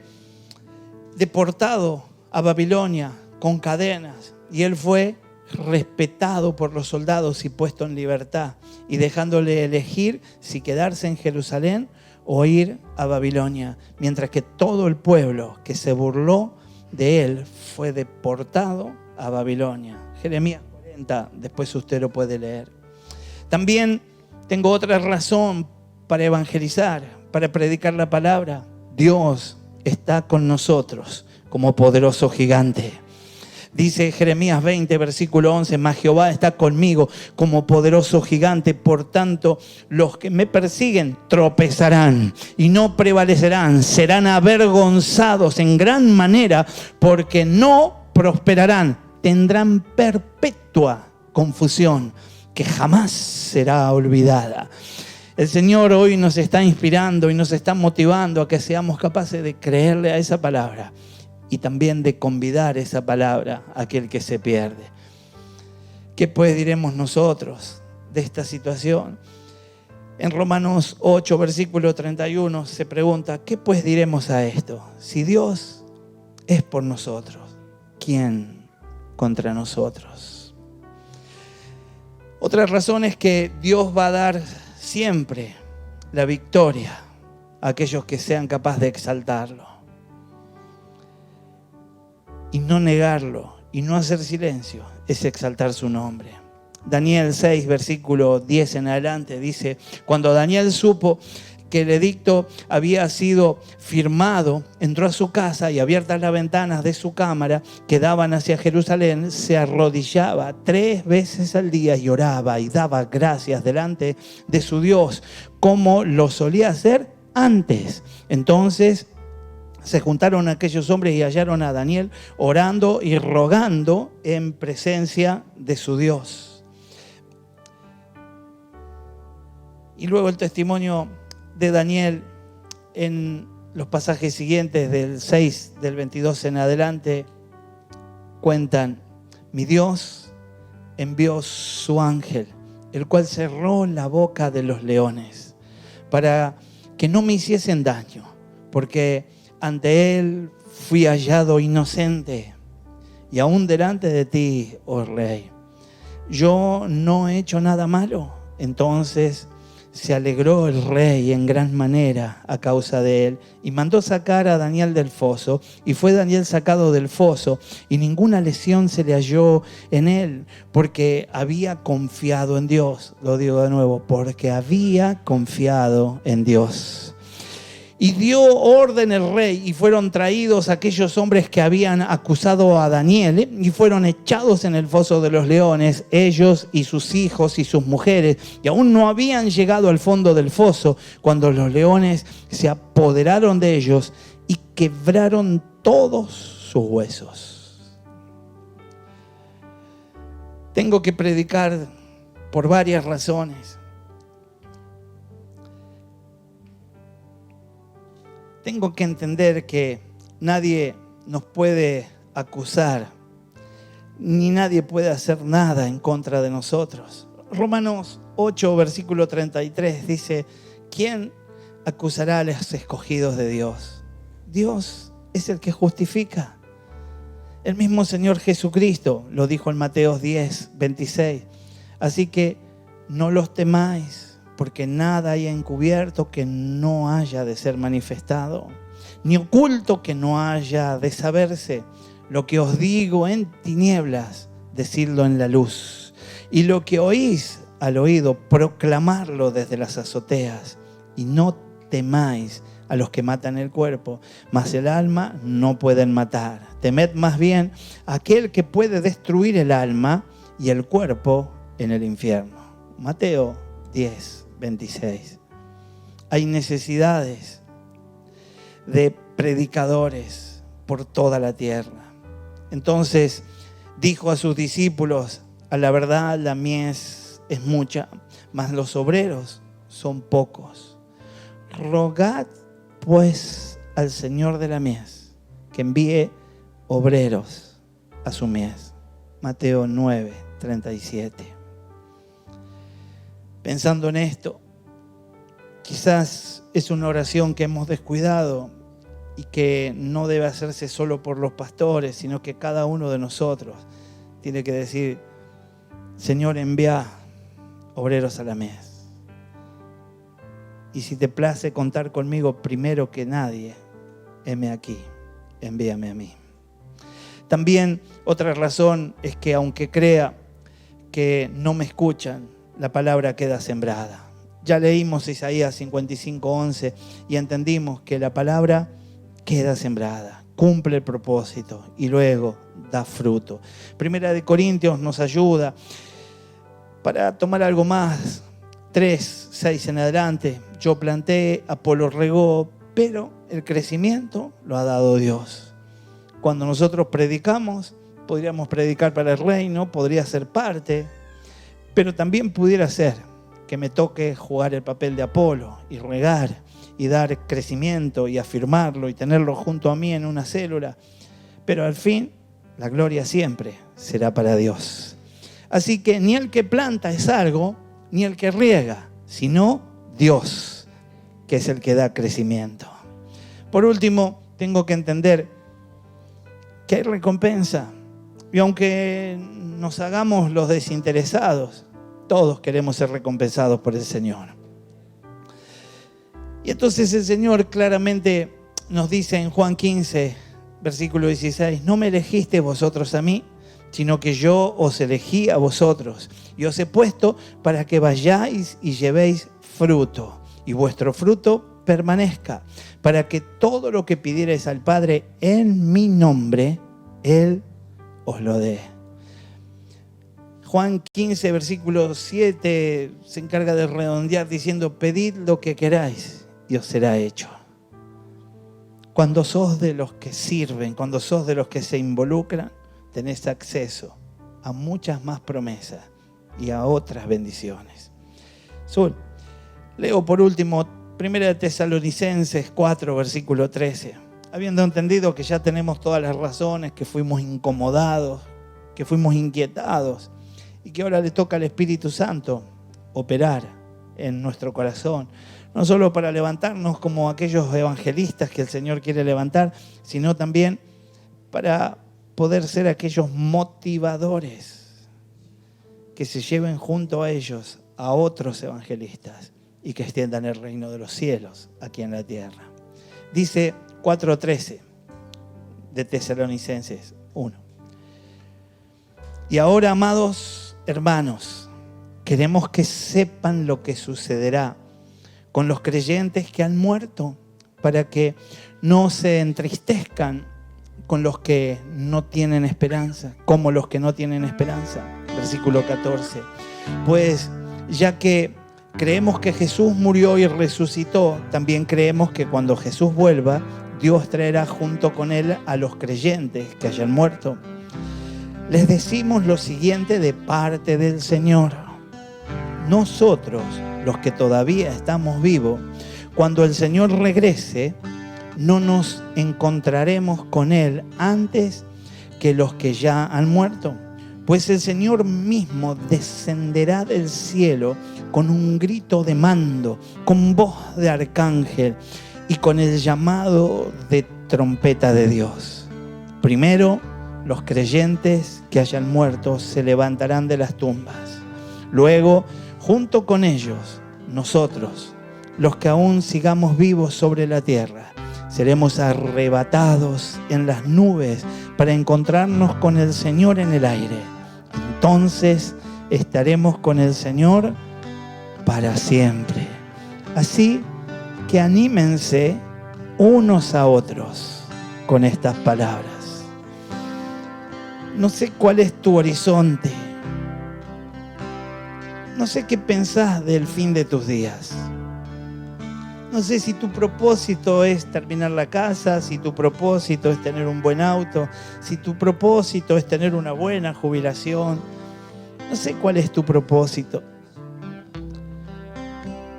deportado a Babilonia con cadenas y él fue respetado por los soldados y puesto en libertad, y dejándole elegir si quedarse en Jerusalén o ir a Babilonia, mientras que todo el pueblo que se burló de él fue deportado a Babilonia. Jeremías 40, después usted lo puede leer. También tengo otra razón para evangelizar, para predicar la palabra. Dios está con nosotros como poderoso gigante. Dice Jeremías 20, versículo 11, mas Jehová está conmigo como poderoso gigante. Por tanto, los que me persiguen tropezarán y no prevalecerán. Serán avergonzados en gran manera porque no prosperarán. Tendrán perpetua confusión que jamás será olvidada. El Señor hoy nos está inspirando y nos está motivando a que seamos capaces de creerle a esa palabra y también de convidar esa palabra a aquel que se pierde. ¿Qué pues diremos nosotros de esta situación? En Romanos 8, versículo 31 se pregunta, ¿qué pues diremos a esto? Si Dios es por nosotros, ¿quién contra nosotros? Otra razón es que Dios va a dar siempre la victoria a aquellos que sean capaces de exaltarlo y no negarlo y no hacer silencio, es exaltar su nombre. Daniel 6, versículo 10 en adelante dice, cuando Daniel supo que el edicto había sido firmado, entró a su casa y abiertas las ventanas de su cámara que daban hacia Jerusalén, se arrodillaba 3 veces al día y oraba y daba gracias delante de su Dios, como lo solía hacer antes. Entonces se juntaron aquellos hombres y hallaron a Daniel orando y rogando en presencia de su Dios. Y luego el testimonio de Daniel en los pasajes siguientes del 6, del 22 en adelante, cuentan, mi Dios envió su ángel, el cual cerró la boca de los leones, para que no me hiciesen daño, porque ante él fui hallado inocente, y aún delante de ti, oh rey, yo no he hecho nada malo. Entonces se alegró el rey en gran manera a causa de él y mandó sacar a Daniel del foso, y fue Daniel sacado del foso y ninguna lesión se le halló en él, porque había confiado en Dios. Lo digo de nuevo, porque había confiado en Dios. Y dio orden el rey, y fueron traídos aquellos hombres que habían acusado a Daniel, y fueron echados en el foso de los leones, ellos y sus hijos y sus mujeres, y aún no habían llegado al fondo del foso cuando los leones se apoderaron de ellos y quebraron todos sus huesos. Tengo que predicar por varias razones. Tengo que entender que nadie nos puede acusar, ni nadie puede hacer nada en contra de nosotros. Romanos 8, versículo 33 dice, ¿quién acusará a los escogidos de Dios? Dios es el que justifica. El mismo Señor Jesucristo lo dijo en Mateo 10, 26. Así que no los temáis, porque nada hay encubierto que no haya de ser manifestado, ni oculto que no haya de saberse. Lo que os digo en tinieblas, decidlo en la luz. Y lo que oís al oído, proclamarlo desde las azoteas. Y no temáis a los que matan el cuerpo, mas el alma no pueden matar. Temed más bien a aquel que puede destruir el alma y el cuerpo en el infierno. Mateo 10, 26. Hay necesidades de predicadores por toda la tierra. Entonces dijo a sus discípulos: a la verdad la mies es mucha, mas los obreros son pocos. Rogad pues al Señor de la mies que envíe obreros a su mies. Mateo 9, 37. Pensando en esto, quizás es una oración que hemos descuidado y que no debe hacerse solo por los pastores, sino que cada uno de nosotros tiene que decir: Señor, envía obreros a la mies. Y si te place contar conmigo primero que nadie, heme aquí, envíame a mí. También otra razón es que aunque crea que no me escuchan, la palabra queda sembrada. Ya leímos Isaías 55:11 y entendimos que la palabra queda sembrada, cumple el propósito y luego da fruto. Primera de Corintios nos ayuda para tomar algo más. 3, 6 en adelante. Yo planté, Apolo regó, pero el crecimiento lo ha dado Dios. Cuando nosotros predicamos, podríamos predicar para el reino, podría ser parte, pero también pudiera ser que me toque jugar el papel de Apolo y regar y dar crecimiento y afirmarlo y tenerlo junto a mí en una célula. Pero al fin, la gloria siempre será para Dios. Así que ni el que planta es algo, ni el que riega, sino Dios, que es el que da crecimiento. Por último, tengo que entender que hay recompensa. Y aunque nos hagamos los desinteresados, todos queremos ser recompensados por el Señor. Y entonces el Señor claramente nos dice en Juan 15, versículo 16, no me elegisteis vosotros a mí, sino que yo os elegí a vosotros y os he puesto para que vayáis y llevéis fruto y vuestro fruto permanezca, para que todo lo que pidierais al Padre en mi nombre, Él os lo dé. Juan 15, versículo 7 se encarga de redondear diciendo: pedid lo que queráis y os será hecho. Cuando sos de los que sirven, cuando sos de los que se involucran, tenés acceso a muchas más promesas y a otras bendiciones. Leo por último 1 Tesalonicenses 4, versículo 13. Habiendo entendido que ya tenemos todas las razones, que fuimos incomodados, que fuimos inquietados y que ahora le toca al Espíritu Santo operar en nuestro corazón, no solo para levantarnos como aquellos evangelistas que el Señor quiere levantar, sino también para poder ser aquellos motivadores que se lleven junto a ellos a otros evangelistas y que extiendan el reino de los cielos aquí en la tierra. Dice 4:13 de Tesalonicenses 1. Y ahora, amados hermanos, queremos que sepan lo que sucederá con los creyentes que han muerto, para que no se entristezcan con los que no tienen esperanza, como los que no tienen esperanza. Versículo 14. Pues ya que creemos que Jesús murió y resucitó, también creemos que cuando Jesús vuelva, Dios traerá junto con Él a los creyentes que hayan muerto. Les decimos lo siguiente de parte del Señor. Nosotros, los que todavía estamos vivos, cuando el Señor regrese, no nos encontraremos con Él antes que los que ya han muerto. Pues el Señor mismo descenderá del cielo con un grito de mando, con voz de arcángel y con el llamado de trompeta de Dios. Primero, los creyentes que hayan muerto se levantarán de las tumbas. Luego, junto con ellos, nosotros, los que aún sigamos vivos sobre la tierra, seremos arrebatados en las nubes para encontrarnos con el Señor en el aire. Entonces estaremos con el Señor para siempre. Así que anímense unos a otros con estas palabras. No sé cuál es tu horizonte. No sé qué pensás del fin de tus días. No sé si tu propósito es terminar la casa, si tu propósito es tener un buen auto, si tu propósito es tener una buena jubilación. No sé cuál es tu propósito.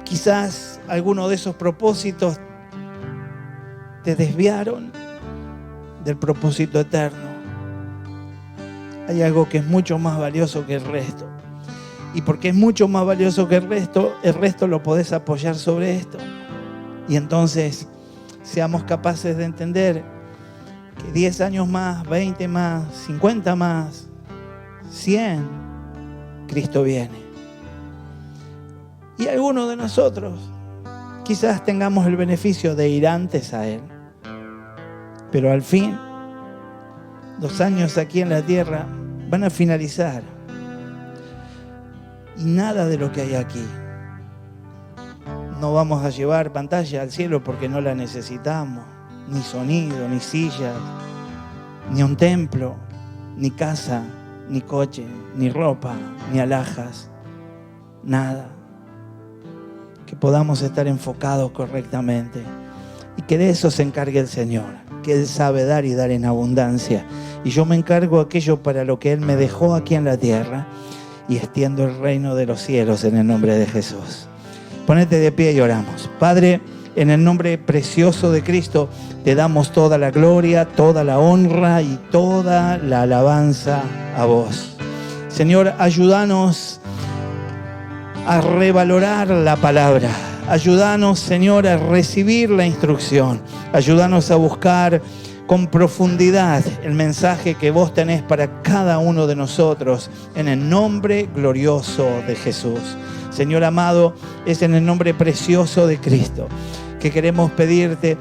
Quizás alguno de esos propósitos te desviaron del propósito eterno. Hay algo que es mucho más valioso que el resto. Y porque es mucho más valioso que el resto lo podés apoyar sobre esto. Y entonces seamos capaces de entender que 10 años más, 20 más, 50 más, 100, Cristo viene. Y algunos de nosotros quizás tengamos el beneficio de ir antes a Él. Pero al fin, los años aquí en la tierra van a finalizar. Y nada de lo que hay aquí. No vamos a llevar pantalla al cielo porque no la necesitamos. Ni sonido, ni sillas, ni un templo, ni casa, ni coche, ni ropa, ni alhajas. Nada. Que podamos estar enfocados correctamente. Y que de eso se encargue el Señor. Que Él sabe dar y dar en abundancia. Y yo me encargo aquello para lo que Él me dejó aquí en la tierra. Y extiendo el reino de los cielos en el nombre de Jesús. Ponete de pie y oramos. Padre, en el nombre precioso de Cristo, te damos toda la gloria, toda la honra y toda la alabanza a vos. Señor, ayúdanos a revalorar la palabra. Ayúdanos, Señor, a recibir la instrucción. Ayúdanos a buscar con profundidad el mensaje que vos tenés para cada uno de nosotros en el nombre glorioso de Jesús. Señor amado, es en el nombre precioso de Cristo que queremos pedirte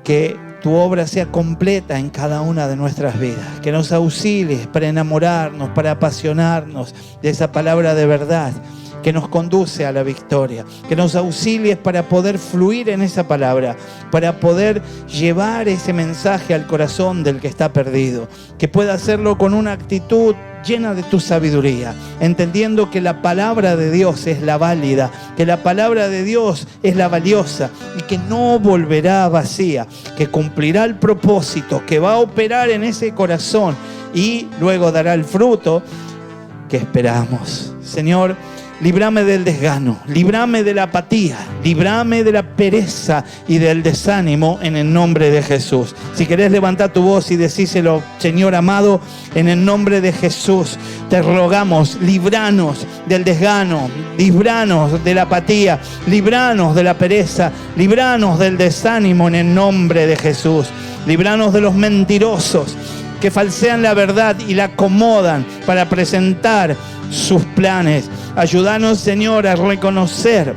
que tu obra sea completa en cada una de nuestras vidas, que nos auxilies para enamorarnos, para apasionarnos de esa palabra de verdad que nos conduce a la victoria, que nos auxilies para poder fluir en esa palabra, para poder llevar ese mensaje al corazón del que está perdido, que pueda hacerlo con una actitud llena de tu sabiduría, entendiendo que la palabra de Dios es la válida, que la palabra de Dios es la valiosa y que no volverá vacía, que cumplirá el propósito, que va a operar en ese corazón y luego dará el fruto que esperamos. Señor, líbrame del desgano, líbrame de la apatía, líbrame de la pereza y del desánimo en el nombre de Jesús. Si querés levantar tu voz y decíselo, Señor amado, en el nombre de Jesús, te rogamos, líbranos del desgano, líbranos de la apatía, líbranos de la pereza, líbranos del desánimo en el nombre de Jesús. Líbranos de los mentirosos que falsean la verdad y la acomodan para presentar sus planes. Ayúdanos, Señor, a reconocer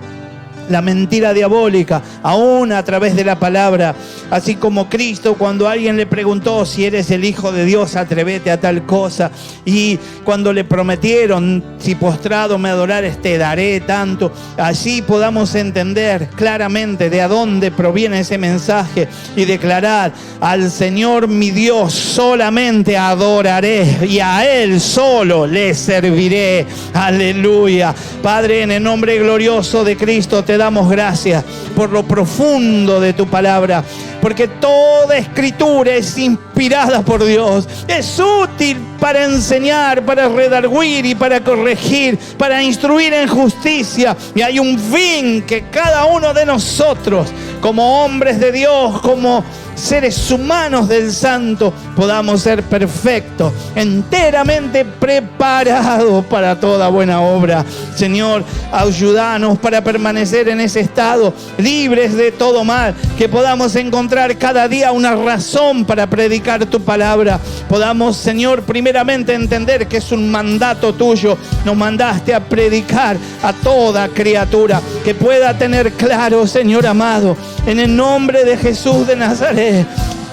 la mentira diabólica, aún a través de la palabra. Así como Cristo, cuando alguien le preguntó si eres el Hijo de Dios, atrévete a tal cosa. Y cuando le prometieron, si postrado me adorares, te daré tanto. Allí podamos entender claramente de a dónde proviene ese mensaje y declarar: al Señor mi Dios solamente adoraré y a Él solo le serviré. Aleluya. Padre, en el nombre glorioso de Cristo, te damos gracias por lo profundo de tu palabra, porque toda escritura es inspirada por Dios, es útil para enseñar, para redarguir y para corregir, para instruir en justicia. Y hay un fin: que cada uno de nosotros, como hombres de Dios, como seres humanos del Santo, podamos ser perfectos, enteramente preparados para toda buena obra. Señor, ayúdanos para permanecer en ese estado, libres de todo mal, que podamos encontrar cada día una razón para predicar tu palabra. Podamos, Señor, primeramente entender que es un mandato tuyo. Nos mandaste a predicar a toda criatura, que pueda tener claro, Señor amado, en el nombre de Jesús de Nazaret,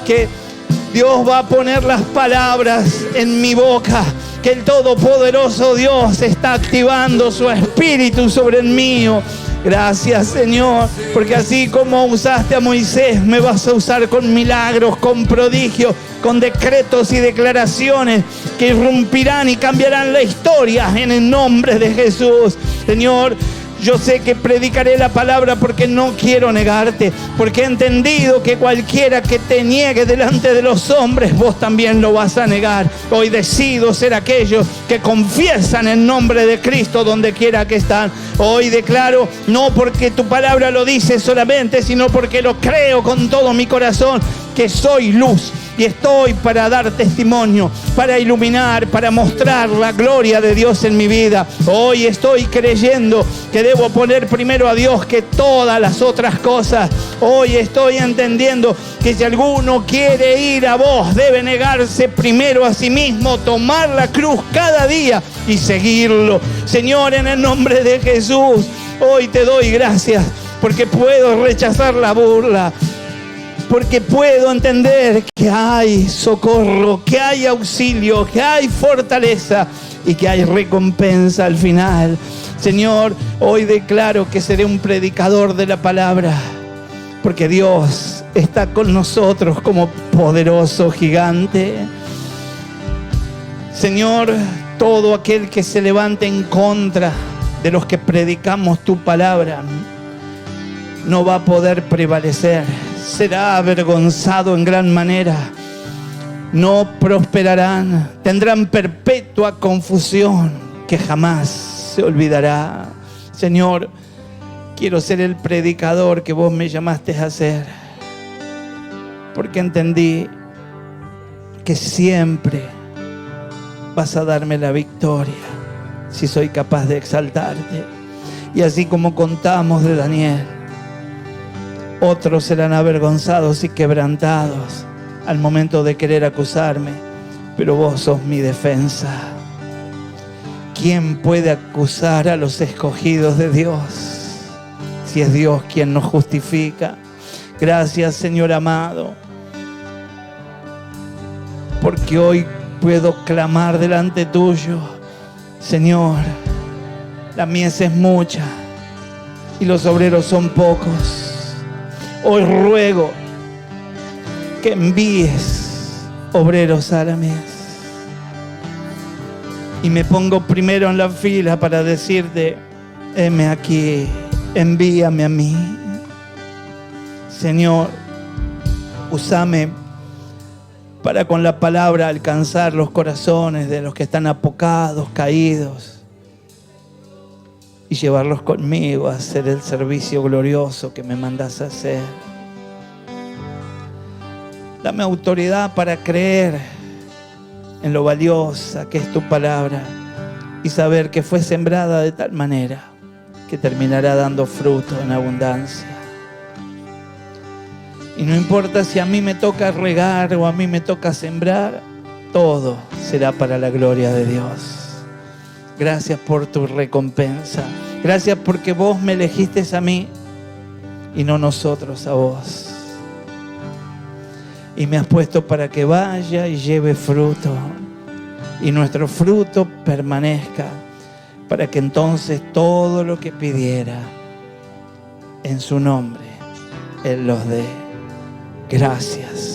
que Dios va a poner las palabras en mi boca, que el Todopoderoso Dios está activando su espíritu sobre el mío. Gracias, Señor, porque así como usaste a Moisés, me vas a usar con milagros, con prodigios, con decretos y declaraciones que irrumpirán y cambiarán la historia en el nombre de Jesús. Señor, yo sé que predicaré la palabra porque no quiero negarte, porque he entendido que cualquiera que te niegue delante de los hombres, vos también lo vas a negar. Hoy decido ser aquellos que confiesan el nombre de Cristo donde quiera que están. Hoy declaro, no porque tu palabra lo dice solamente, sino porque lo creo con todo mi corazón, que soy luz. Y estoy para dar testimonio, para iluminar, para mostrar la gloria de Dios en mi vida. Hoy estoy creyendo que debo poner primero a Dios que todas las otras cosas. Hoy estoy entendiendo que si alguno quiere ir a vos, debe negarse primero a sí mismo, tomar la cruz cada día y seguirlo. Señor, en el nombre de Jesús, hoy te doy gracias porque puedo rechazar la burla, porque puedo entender que hay socorro, que hay auxilio, que hay fortaleza y que hay recompensa al final. Señor, hoy declaro que seré un predicador de la palabra, porque Dios está con nosotros como poderoso gigante. Señor, todo aquel que se levante en contra de los que predicamos tu palabra no va a poder prevalecer. Será avergonzado en gran manera. No prosperarán. Tendrán perpetua confusión que jamás se olvidará. Señor, quiero ser el predicador que vos me llamaste a ser, porque entendí que siempre vas a darme la victoria si soy capaz de exaltarte. Y así como contamos de Daniel, otros serán avergonzados y quebrantados al momento de querer acusarme, pero vos sos mi defensa. ¿Quién puede acusar a los escogidos de Dios si es Dios quien nos justifica? Gracias, Señor amado, porque hoy puedo clamar delante tuyo. Señor, la mies es mucha y los obreros son pocos. Hoy ruego que envíes obreros a la mies. Y me pongo primero en la fila para decirte, heme aquí, envíame a mí. Señor, úsame para con la palabra alcanzar los corazones de los que están apocados, caídos, y llevarlos conmigo a hacer el servicio glorioso que me mandas a hacer. Dame autoridad para creer en lo valiosa que es tu palabra y saber que fue sembrada de tal manera que terminará dando fruto en abundancia. Y no importa si a mí me toca regar o a mí me toca sembrar, todo será para la gloria de Dios. Gracias por tu recompensa. Gracias porque vos me elegiste a mí y no nosotros a vos. Y me has puesto para que vaya y lleve fruto. Y nuestro fruto permanezca, para que entonces todo lo que pidiera en su nombre, Él los dé. Gracias.